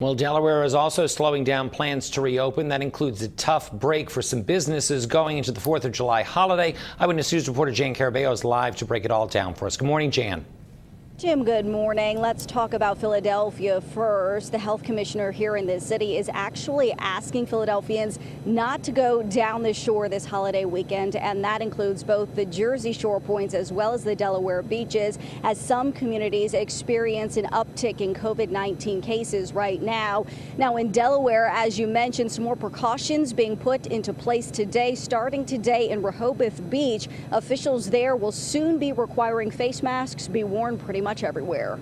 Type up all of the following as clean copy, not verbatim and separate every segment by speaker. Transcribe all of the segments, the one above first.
Speaker 1: Well, Delaware is also slowing down plans to reopen. That includes a tough break for some businesses going into the 4th of July holiday. Eyewitness News reporter Jan Carabeo is live to break it all down for us. Good morning, Jan.
Speaker 2: Jim, good morning. Let's talk about Philadelphia first. The health commissioner here in this city is actually asking Philadelphians not to go down the shore this holiday weekend, and that includes both the Jersey shore points as well as the Delaware beaches, as some communities experience an uptick in COVID-19 cases right now. Now in Delaware, as you mentioned, some more precautions being put into place today. Starting today in Rehoboth Beach, officials there will soon be requiring face masks be worn pretty much everywhere.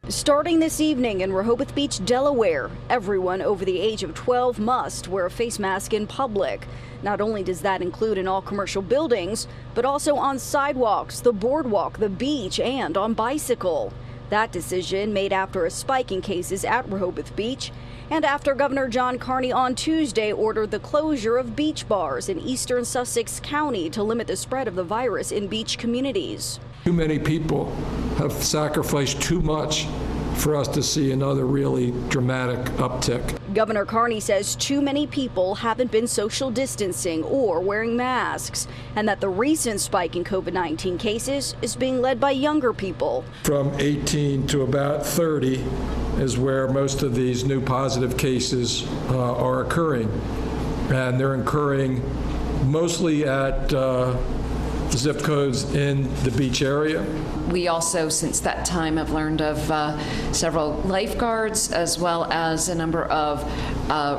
Speaker 2: Starting this evening in Rehoboth Beach, Delaware, everyone over the age of 12 must wear a face mask in public. Not only does that include in all commercial buildings, but also on sidewalks, the boardwalk, the beach, and on bicycle. That decision made after a spike in cases at Rehoboth Beach and after Governor John Carney on Tuesday ordered the closure of beach bars in eastern Sussex County to limit the spread of the virus in beach communities.
Speaker 3: Too many people have sacrificed too much for us to see another really dramatic uptick.
Speaker 2: Governor Carney says too many people haven't been social distancing or wearing masks, and that the recent spike in COVID-19 cases is being led by younger people.
Speaker 3: From 18 to about 30 is where most of these new positive cases are occurring, and they're occurring mostly at zip codes in the beach area.
Speaker 4: We also, since that time, have learned of several lifeguards as well as a number of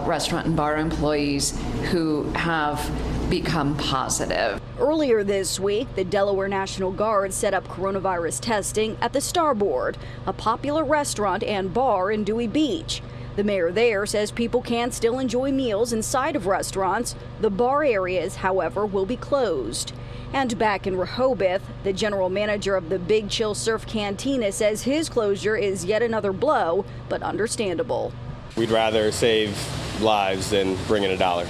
Speaker 4: restaurant and bar employees who have become positive.
Speaker 2: Earlier this week, the Delaware National Guard set up coronavirus testing at the Starboard, a popular restaurant and bar in Dewey Beach. The mayor there says people can still enjoy meals inside of restaurants. The bar areas, however, will be closed. And back in Rehoboth, the general manager of the Big Chill Surf Cantina says his closure is yet another blow, but understandable.
Speaker 5: We'd rather save lives than bring in a dollar.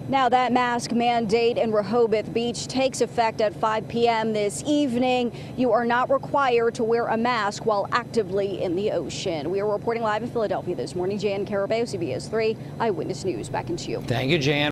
Speaker 2: Now that mask mandate in Rehoboth Beach takes effect at 5 p.m. this evening. You are not required to wear a mask while actively in the ocean. We are reporting live in Philadelphia this morning. Jan Carabeo, CBS 3 Eyewitness News. Back into you.
Speaker 1: Thank you, Jan.